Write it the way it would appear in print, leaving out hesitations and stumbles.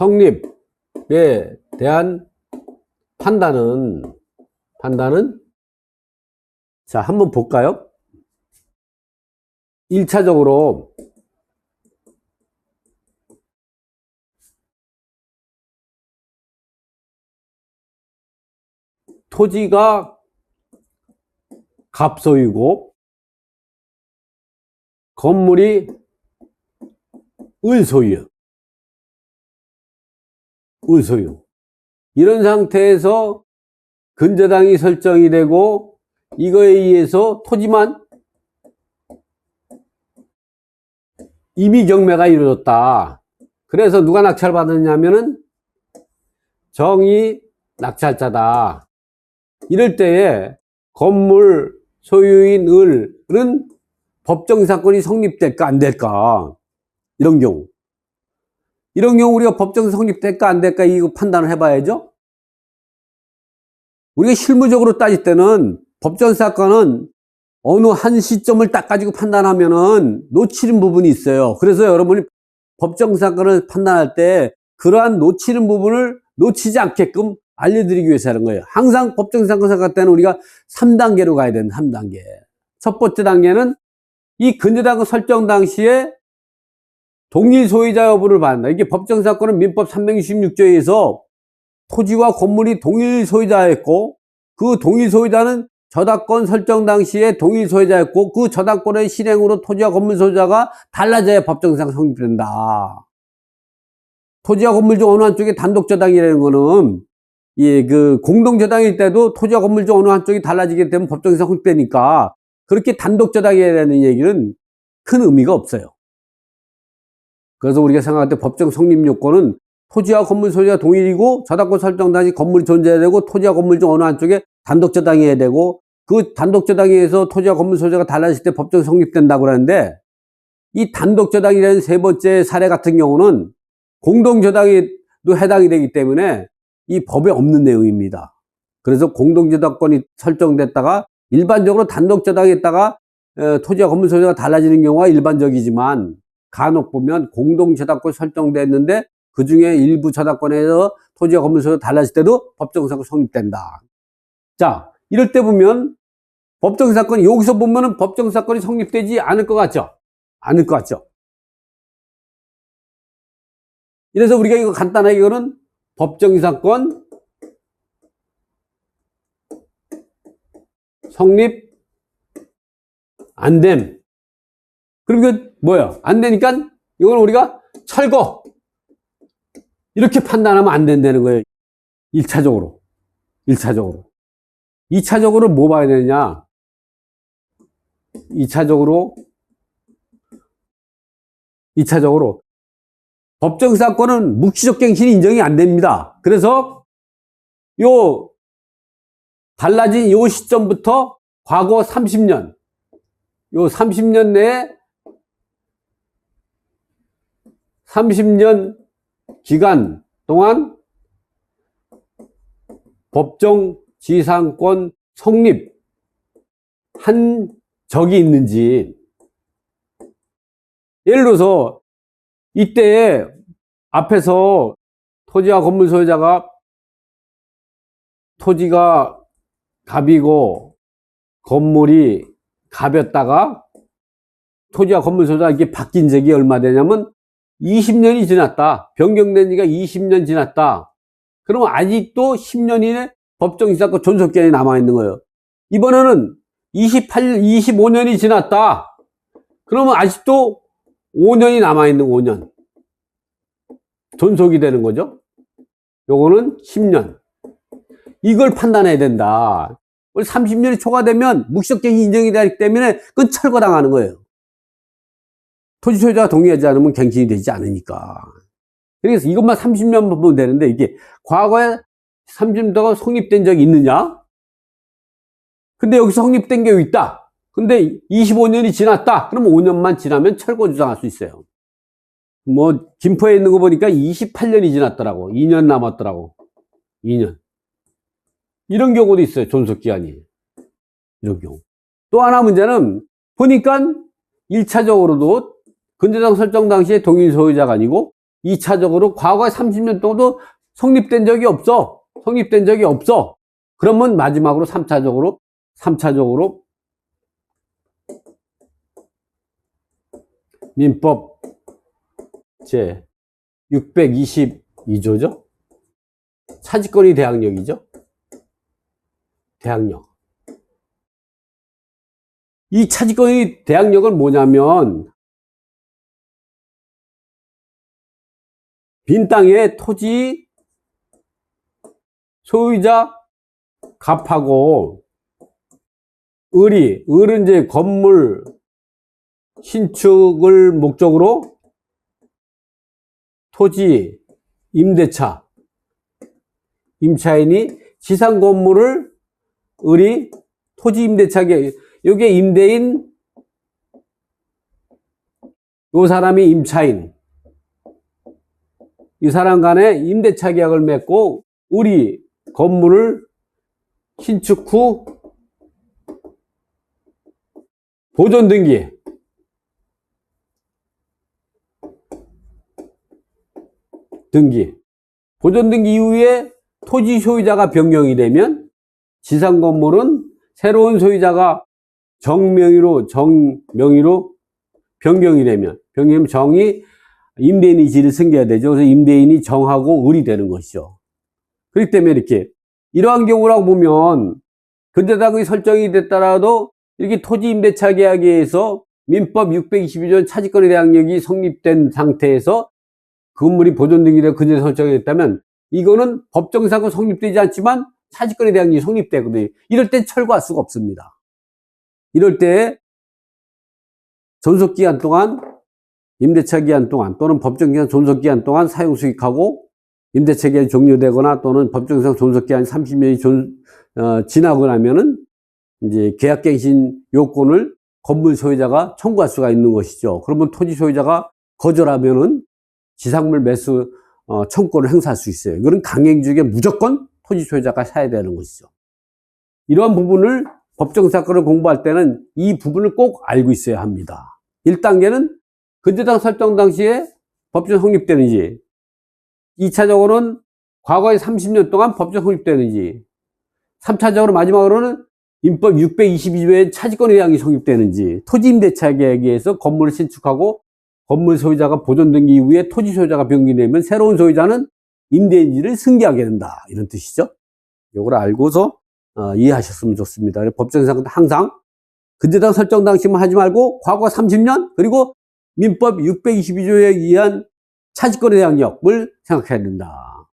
성립에 대한 판단은 자, 한번 볼까요? 1차적으로 토지가 갑소유고 건물이 을소유. 이런 상태에서 근저당이 설정이 되고 이거에 의해서 토지만 임의경매가 이루어졌다. 그래서 누가 낙찰 받았냐면은 정의 낙찰자다. 이럴 때에 건물 소유인 을은 법정사건이 성립될까 안 될까, 이런 경우 우리가 법정 성립될까 안 될까 이거 판단을 해봐야죠. 우리가 실무적으로 따질 때는 법정사건은 어느 한 시점을 딱 가지고 판단하면은 놓치는 부분이 있어요. 그래서 여러분이 법정사건을 판단할 때 그러한 놓치는 부분을 놓치지 않게끔 알려드리기 위해서 하는 거예요. 항상 법정사건 생각할 때는 우리가 3단계로 가야 되는 3단계. 첫 번째 단계는 이 근저당 설정 당시에 동일 소유자 여부를 받는다. 이게 법정사건은 민법 366조에 의해서 토지와 건물이 동일 소유자였고 그 동일 소유자는 저당권 설정 당시에 동일 소유자였고 그 저당권의 실행으로 토지와 건물 소유자가 달라져야 법정상 성립된다. 토지와 건물 중 어느 한쪽이 단독 저당이라는 거는 공동 저당일 때도 토지와 건물 중 어느 한쪽이 달라지게 되면 법정상 성립되니까 그렇게 단독 저당이라는 얘기는 큰 의미가 없어요. 그래서 우리가 생각할 때 법정 성립 요건은 토지와 건물 소유가 동일이고 저당권 설정 당시 건물이 존재해야 되고 토지와 건물 중 어느 한쪽에 단독 저당해야 되고 그 단독 저당에 의해서 토지와 건물 소유자가 달라질 때 법정 성립된다고 그러는데 이 단독 저당이라는 세 번째 사례 같은 경우는 공동 저당에도 해당이 되기 때문에 이 법에 없는 내용입니다. 그래서 공동 저당권이 설정됐다가 일반적으로 단독 저당했다가 토지와 건물 소유자가 달라지는 경우가 일반적이지만 간혹 보면 공동 저당권 설정됐는데 그 중에 일부 저당권에서 토지와 건물 소유가 달라질 때도 법정사건 성립된다. 자, 이럴 때 보면 법정사건이 여기서 보면은 법정사건이 성립되지 않을 것 같죠? 않을 것 같죠? 이래서 우리가 이거 간단하게 이거는 법정사건 성립 안 됨. 그리고 뭐야? 안 되니까 이건 우리가 철거. 이렇게 판단하면 안 된다는 거예요. 1차적으로. 2차적으로 뭐 봐야 되느냐? 2차적으로 법정사건은 묵시적 갱신이 인정이 안 됩니다. 그래서 달라진 요 시점부터 과거 30년, 요 30년 내에 30년 기간 동안 법정 지상권 성립 한 적이 있는지, 예를 들어서 이때에 앞에서 토지와 건물 소유자가 토지가 갑이고 건물이 갑이었다가 토지와 건물 소유자가 이렇게 바뀐 적이 얼마 되냐면 20년이 지났다. 변경된 지가 20년 지났다. 그러면 아직도 10년 이내 법정지상권 존속기한이 남아있는 거예요. 이번에는 25년이 지났다. 그러면 아직도 5년이 남아있는 5년. 존속이 되는 거죠. 요거는 10년. 이걸 판단해야 된다. 30년이 초과되면 묵시적갱신 인정이 되기 때문에 그건 철거당하는 거예요. 토지 소유자가 동의하지 않으면 갱신이 되지 않으니까. 그래서 이것만 30년 보면 되는데 이게 과거에 30년도가 성립된 적이 있느냐? 근데 여기서 성립된 게 있다. 근데 25년이 지났다. 그러면 5년만 지나면 철거 주장할 수 있어요. 뭐 김포에 있는 거 보니까 28년이 지났더라고. 2년 남았더라고. 2년. 이런 경우도 있어요. 존속기한이. 이런 경우. 또 하나 문제는 보니까 1차적으로도 근저당 설정 당시에 동일 소유자가 아니고 2차적으로 과거에 30년 동안도 성립된 적이 없어. 성립된 적이 없어. 그러면 마지막으로 3차적으로 민법 제 622조죠. 차지권이 대항력이죠. 대항력. 이 차지권의 대항력은 뭐냐면 빈 땅에 토지 소유자 갑하고 을은 이제 건물 신축을 목적으로 토지 임차인이 지상 건물을 을이 토지 임대차계, 요게 임대인, 요 사람이 임차인, 이 사람 간에 임대차 계약을 맺고 을이 건물을 신축 후 보존 등기, 보존 등기 이후에 토지 소유자가 변경이 되면 지상 건물은 새로운 소유자가 정명의로 변경이 되면 정이 임대인이 지를 승계해야 되죠. 그래서 임대인이 정하고 을이 되는 것이죠. 그렇기 때문에 이렇게 이러한 경우라고 보면 근저당의 설정이 됐더라도 이렇게 토지 임대차 계약에 의해서 민법 622조 차지권의 대항력이 성립된 상태에서 건물이 보존 등기되고 근저당 설정이 됐다면 이거는 법정상은 성립되지 않지만 차지권에 대한 게 성립되거든요. 이럴 땐 철거할 수가 없습니다. 이럴 때 존속기간 동안, 임대차 기간 동안 또는 법정기간 존속기간 동안 사용수익하고 임대차 기간이 종료되거나 또는 법정상 존속기간이 30년이 지나고 나면은 이제 계약갱신 요건을 건물 소유자가 청구할 수가 있는 것이죠. 그러면 토지 소유자가 거절하면은 지상물 매수 청구권을 행사할 수 있어요. 이거는 강행주에 무조건 토지 소유자가 사야 되는 것이죠. 이러한 부분을 법정사건을 공부할 때는 이 부분을 꼭 알고 있어야 합니다. 1단계는 근저당 설정 당시에 법정 성립되는지, 2차적으로는 과거에 30년 동안 법정 성립되는지, 3차적으로 마지막으로는 민법 622조의 차지권의 대항이 성립되는지, 토지 임대차 계약에 의해서 건물을 신축하고 건물 소유자가 보존 등기 이후에 토지 소유자가 변경되면 새로운 소유자는 임대인지를 승계하게 된다. 이런 뜻이죠. 이걸 알고서 이해하셨으면 좋습니다. 법정상은 항상 근저당 설정 당시만 하지 말고 과거 30년 그리고 민법 622조에 의한 차지권의 대항력을 생각해야 된다.